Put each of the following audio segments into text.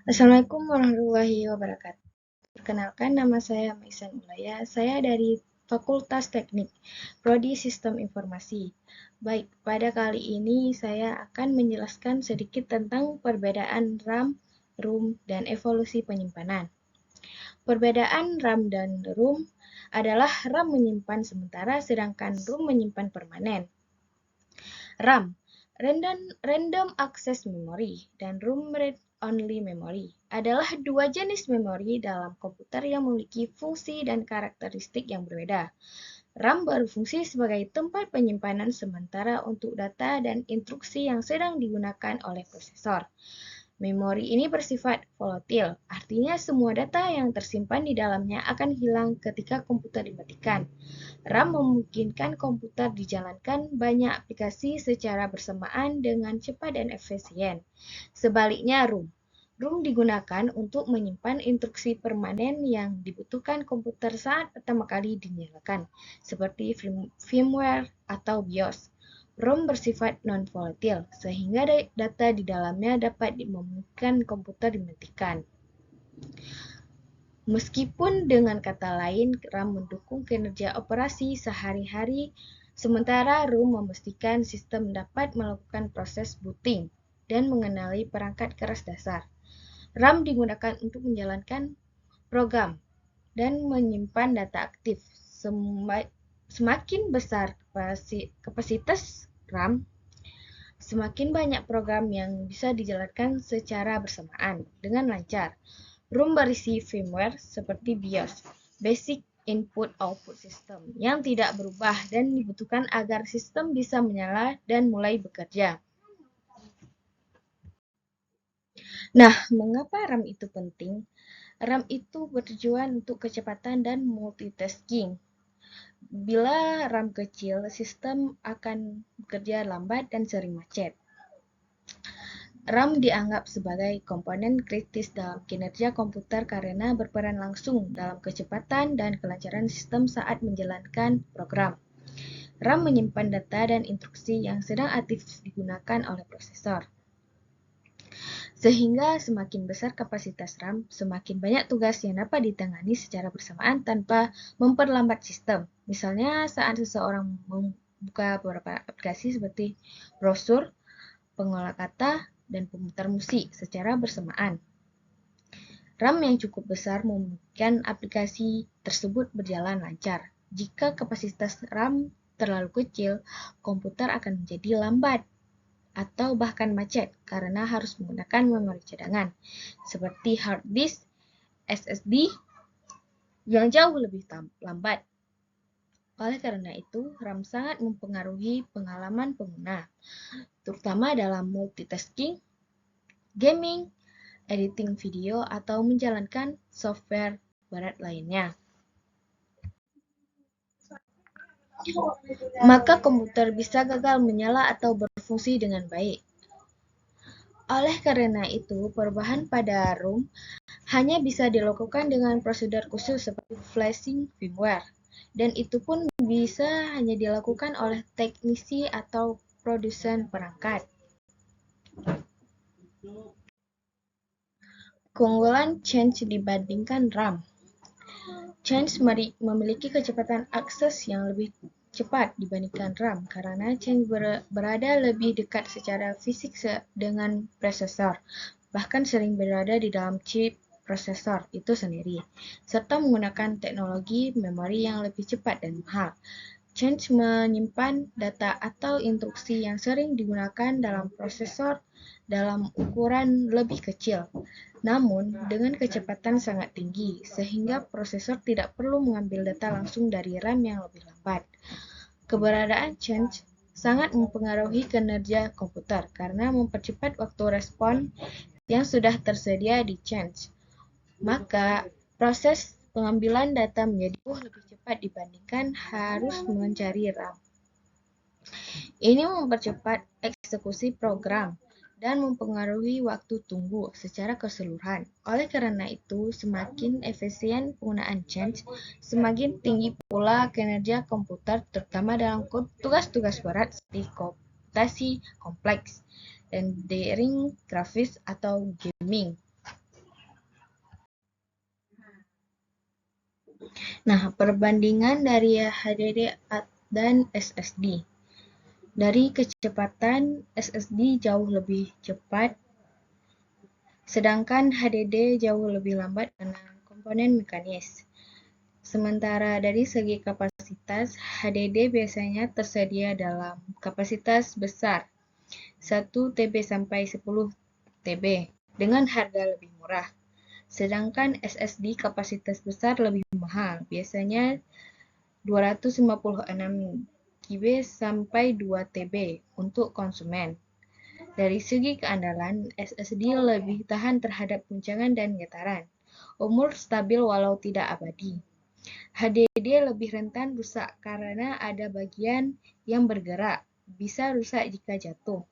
Assalamualaikum warahmatullahi wabarakatuh. Perkenalkan, nama saya Maisan Ulaya. Saya dari Fakultas Teknik, Prodi Sistem Informasi. Baik, pada kali ini saya akan menjelaskan sedikit tentang perbedaan RAM, ROM, dan evolusi penyimpanan. Perbedaan RAM dan ROM adalah RAM menyimpan sementara, sedangkan ROM menyimpan permanen. RAM, Random Access Memory, dan Room Read Only Memory adalah dua jenis memori dalam komputer yang memiliki fungsi dan karakteristik yang berbeda. RAM berfungsi sebagai tempat penyimpanan sementara untuk data dan instruksi yang sedang digunakan oleh prosesor. Memori ini bersifat volatil, artinya semua data yang tersimpan di dalamnya akan hilang ketika komputer dimatikan. RAM memungkinkan komputer dijalankan banyak aplikasi secara bersamaan dengan cepat dan efisien. Sebaliknya, ROM digunakan untuk menyimpan instruksi permanen yang dibutuhkan komputer saat pertama kali dinyalakan, seperti firmware atau BIOS. ROM bersifat non-volatil, sehingga data di dalamnya dapat memungkinkan komputer dimatikan. Meskipun dengan kata lain, RAM mendukung kinerja operasi sehari-hari, sementara ROM memastikan sistem dapat melakukan proses booting dan mengenali perangkat keras dasar. RAM digunakan untuk menjalankan program dan menyimpan data aktif. Semakin besar kapasitas RAM, semakin banyak program yang bisa dijalankan secara bersamaan dengan lancar. ROM berisi firmware seperti BIOS, Basic Input-Output System, yang tidak berubah dan dibutuhkan agar sistem bisa menyala dan mulai bekerja. Nah, mengapa RAM itu penting? RAM itu bertujuan untuk kecepatan dan multitasking. Bila RAM kecil, sistem akan bekerja lambat dan sering macet. RAM dianggap sebagai komponen kritis dalam kinerja komputer karena berperan langsung dalam kecepatan dan kelancaran sistem saat menjalankan program. RAM menyimpan data dan instruksi yang sedang aktif digunakan oleh prosesor. Sehingga semakin besar kapasitas RAM, semakin banyak tugas yang dapat ditangani secara bersamaan tanpa memperlambat sistem. Misalnya saat seseorang membuka beberapa aplikasi seperti brosur, pengolah kata, dan pemutar musik secara bersamaan. RAM yang cukup besar memungkinkan aplikasi tersebut berjalan lancar. Jika kapasitas RAM terlalu kecil, komputer akan menjadi lambat atau bahkan macet karena harus menggunakan memori cadangan seperti hard disk SSD yang jauh lebih lambat. Oleh karena itu, RAM sangat mempengaruhi pengalaman pengguna, terutama dalam multitasking, gaming, editing video, atau menjalankan software berat lainnya. Maka komputer bisa gagal menyala atau berfungsi dengan baik. Oleh karena itu, perubahan pada ROM hanya bisa dilakukan dengan prosedur khusus seperti flashing firmware, dan itu pun bisa hanya dilakukan oleh teknisi atau produsen perangkat. Keunggulan Change dibandingkan RAM. Change memiliki kecepatan akses yang lebih cepat dibandingkan RAM karena Change berada lebih dekat secara fisik dengan prosesor, bahkan sering berada di dalam chip prosesor itu sendiri, serta menggunakan teknologi memori yang lebih cepat dan mahal. Change menyimpan data atau instruksi yang sering digunakan dalam prosesor dalam ukuran lebih kecil, namun dengan kecepatan sangat tinggi, sehingga prosesor tidak perlu mengambil data langsung dari RAM yang lebih lambat. Keberadaan Change sangat mempengaruhi kinerja komputer karena mempercepat waktu respon yang sudah tersedia di Change. Maka, proses pengambilan data menjadi lebih cepat dibandingkan harus mencari RAM. Ini mempercepat eksekusi program dan mempengaruhi waktu tunggu secara keseluruhan. Oleh karena itu, semakin efisien penggunaan Change, semakin tinggi pula kinerja komputer, terutama dalam tugas-tugas berat seperti komputasi kompleks, rendering grafis, atau gaming. Nah, perbandingan dari HDD dan SSD. Dari kecepatan, SSD jauh lebih cepat, sedangkan HDD jauh lebih lambat karena komponen mekanis. Sementara dari segi kapasitas, HDD biasanya tersedia dalam kapasitas besar, 1 TB sampai 10 TB, dengan harga lebih murah. Sedangkan SSD kapasitas besar lebih mahal, biasanya 256 GB sampai 2 TB untuk konsumen. Dari segi keandalan, SSD lebih tahan terhadap guncangan dan getaran. Umur stabil walau tidak abadi. HDD lebih rentan rusak karena ada bagian yang bergerak, bisa rusak jika jatuh.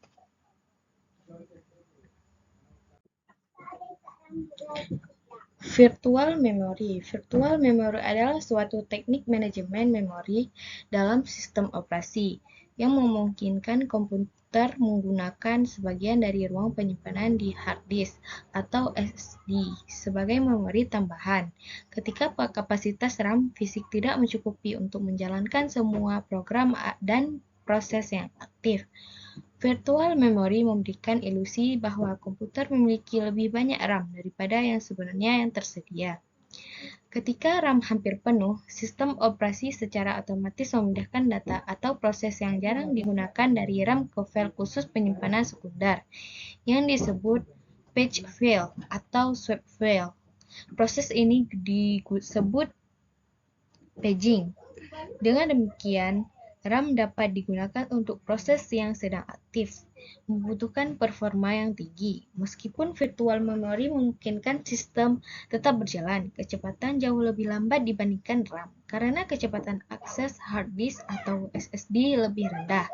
Virtual memory. Virtual memory adalah suatu teknik manajemen memori dalam sistem operasi yang memungkinkan komputer menggunakan sebagian dari ruang penyimpanan di hard disk atau SSD sebagai memori tambahan. Ketika kapasitas RAM fisik tidak mencukupi untuk menjalankan semua program dan proses yang aktif. Virtual memory memberikan ilusi bahwa komputer memiliki lebih banyak RAM daripada yang sebenarnya yang tersedia. Ketika RAM hampir penuh, sistem operasi secara otomatis memindahkan data atau proses yang jarang digunakan dari RAM ke file khusus penyimpanan sekunder, yang disebut patch file atau swap file. Proses ini disebut paging. Dengan demikian, RAM dapat digunakan untuk proses yang sedang aktif, membutuhkan performa yang tinggi. Meskipun virtual memory memungkinkan sistem tetap berjalan, kecepatan jauh lebih lambat dibandingkan RAM, karena kecepatan akses hard disk atau SSD lebih rendah.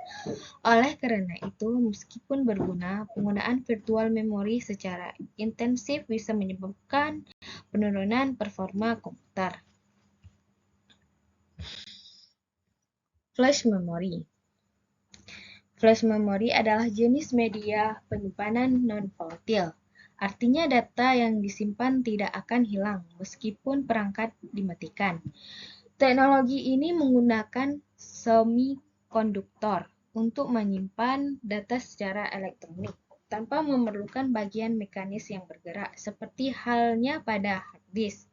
Oleh karena itu, meskipun berguna, penggunaan virtual memory secara intensif bisa menyebabkan penurunan performa komputer. Flash memory. Flash memory adalah jenis media penyimpanan non-volatile. Artinya data yang disimpan tidak akan hilang meskipun perangkat dimatikan. Teknologi ini menggunakan semikonduktor untuk menyimpan data secara elektronik tanpa memerlukan bagian mekanis yang bergerak seperti halnya pada hard disk.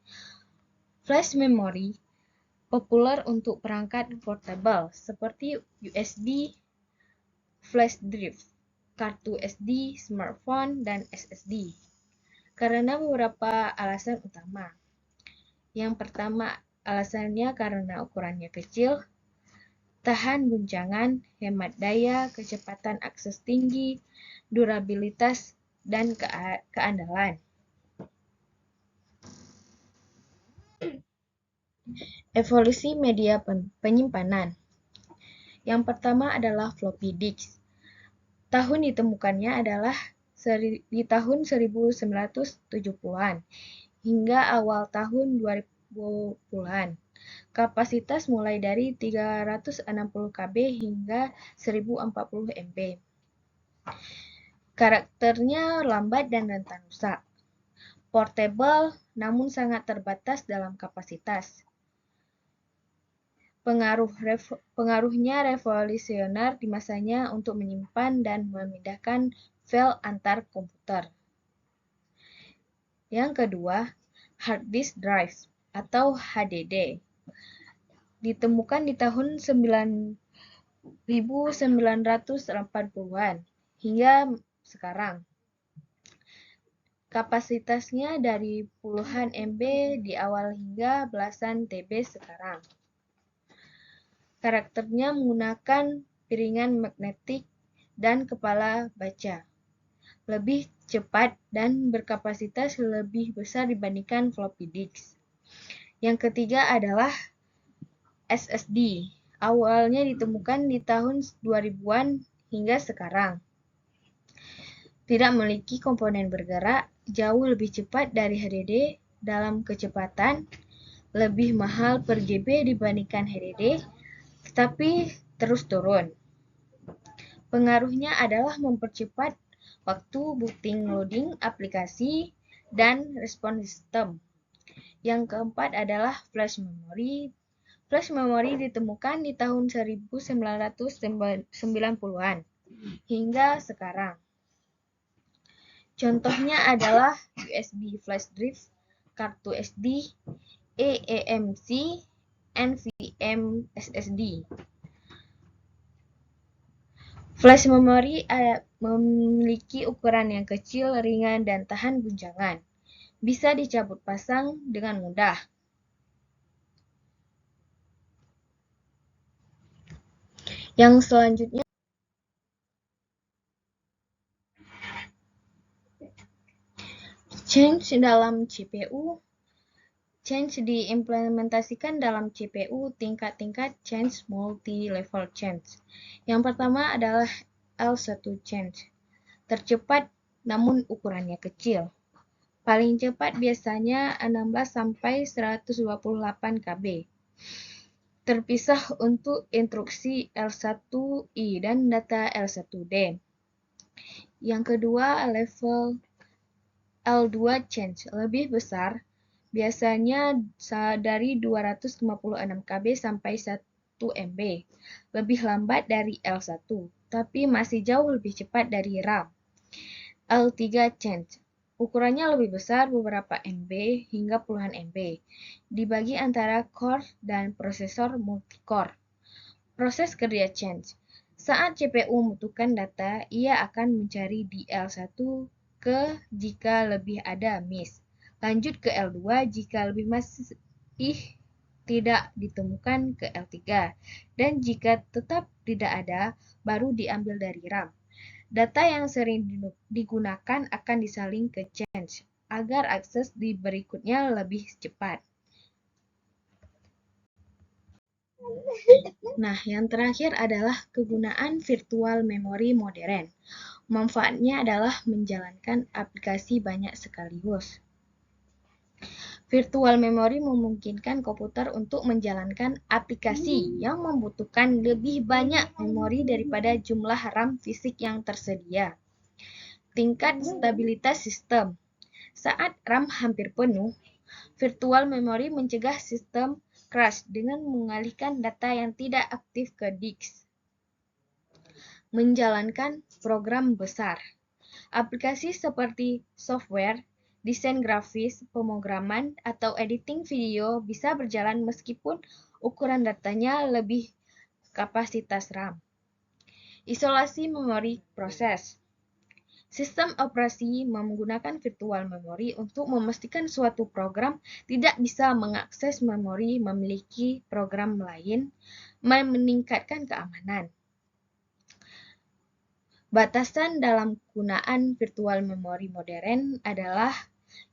Flash memory populer untuk perangkat portable seperti USB, flash drive, kartu SD, smartphone, dan SSD. Karena beberapa alasan utama. Yang pertama, alasannya karena ukurannya kecil, tahan guncangan, hemat daya, kecepatan akses tinggi, durabilitas, dan keandalan. Evolusi media penyimpanan. Yang pertama adalah floppy disk. Tahun ditemukannya adalah di tahun 1970-an hingga awal tahun 2000-an. Kapasitas mulai dari 360 KB hingga 1040 MB. Karakternya lambat dan rentan rusak. Portable namun sangat terbatas dalam kapasitas. Pengaruhnya revolusioner di masanya untuk menyimpan dan memindahkan file antar komputer. Yang kedua, hard disk drive atau HDD. Ditemukan di tahun 1980-an hingga sekarang. Kapasitasnya dari puluhan MB di awal hingga belasan TB sekarang. Karakternya menggunakan piringan magnetik dan kepala baca. Lebih cepat dan berkapasitas lebih besar dibandingkan floppy disk. Yang ketiga adalah SSD. Awalnya ditemukan di tahun 2000-an hingga sekarang. Tidak memiliki komponen bergerak, jauh lebih cepat dari HDD dalam kecepatan, lebih mahal per GB dibandingkan HDD, tetapi terus turun. Pengaruhnya adalah mempercepat waktu booting loading aplikasi dan respon sistem. Yang keempat adalah flash memory. Flash memory ditemukan di tahun 1990-an hingga sekarang. Contohnya adalah USB flash drive, kartu SD, eEMC, NVMe SSD. Flash memory memiliki ukuran yang kecil, ringan, dan tahan guncangan. Bisa dicabut pasang dengan mudah. Yang selanjutnya, change dalam CPU. Change diimplementasikan dalam CPU tingkat-tingkat change multi-level change. Yang pertama adalah L1 change. Tercepat namun ukurannya kecil. Paling cepat biasanya 16-128 KB. Terpisah untuk instruksi L1I dan data L1D. Yang kedua, level L2 change lebih besar, biasanya dari 256 KB sampai 1 MB. Lebih lambat dari L1, tapi masih jauh lebih cepat dari RAM. L3 change. Ukurannya lebih besar beberapa MB hingga puluhan MB. Dibagi antara core dan prosesor multicore. Proses kerja change. Saat CPU membutuhkan data, ia akan mencari di L1 ke jika lebih ada miss. Lanjut ke L2 jika lebih masih tidak ditemukan ke L3. Dan jika tetap tidak ada, baru diambil dari RAM. Data yang sering digunakan akan disalin ke change agar akses di berikutnya lebih cepat. Nah, yang terakhir adalah kegunaan virtual memory modern. Manfaatnya adalah menjalankan aplikasi banyak sekaligus. Virtual memory memungkinkan komputer untuk menjalankan aplikasi yang membutuhkan lebih banyak memori daripada jumlah RAM fisik yang tersedia. Tingkat stabilitas sistem. Saat RAM hampir penuh, virtual memory mencegah sistem crash dengan mengalihkan data yang tidak aktif ke disk. Menjalankan program besar. Aplikasi seperti software, desain grafis, pemrograman, atau editing video bisa berjalan meskipun ukuran datanya lebih kapasitas RAM. Isolasi memori proses. Sistem operasi menggunakan virtual memory untuk memastikan suatu program tidak bisa mengakses memori memiliki program lain, meningkatkan keamanan. Batasan dalam penggunaan virtual memory modern adalah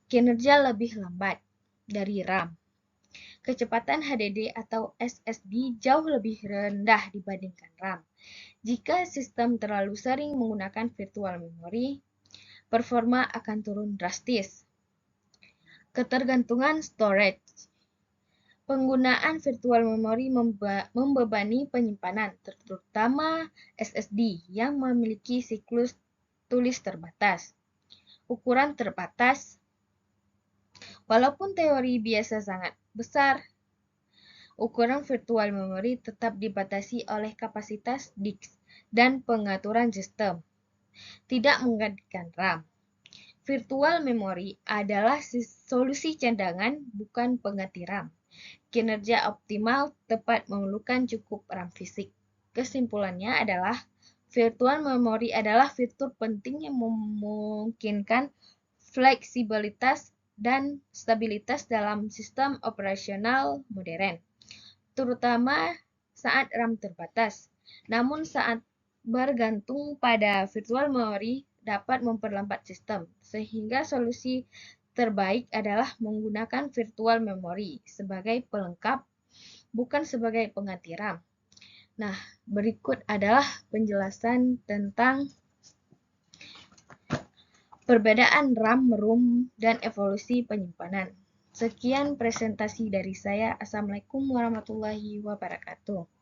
kinerja lebih lambat dari RAM. Kecepatan HDD atau SSD jauh lebih rendah dibandingkan RAM. Jika sistem terlalu sering menggunakan virtual memory, performa akan turun drastis. Ketergantungan storage. Penggunaan virtual memory membebani penyimpanan, terutama SSD yang memiliki siklus tulis terbatas. Ukuran terbatas. Walaupun teori biasa sangat besar, ukuran virtual memory tetap dibatasi oleh kapasitas disk dan pengaturan sistem. Tidak menggantikan RAM. Virtual memory adalah solusi cadangan, bukan pengganti RAM. Kinerja optimal tepat memerlukan cukup RAM fisik. Kesimpulannya adalah virtual memory adalah fitur penting yang memungkinkan fleksibilitas dan stabilitas dalam sistem operasional modern, terutama saat RAM terbatas. Namun saat bergantung pada virtual memory dapat memperlambat sistem, sehingga solusi terbaik adalah menggunakan virtual memory sebagai pelengkap, bukan sebagai pengganti RAM. Nah, berikut adalah penjelasan tentang perbedaan RAM, ROM, dan evolusi penyimpanan. Sekian presentasi dari saya. Assalamualaikum warahmatullahi wabarakatuh.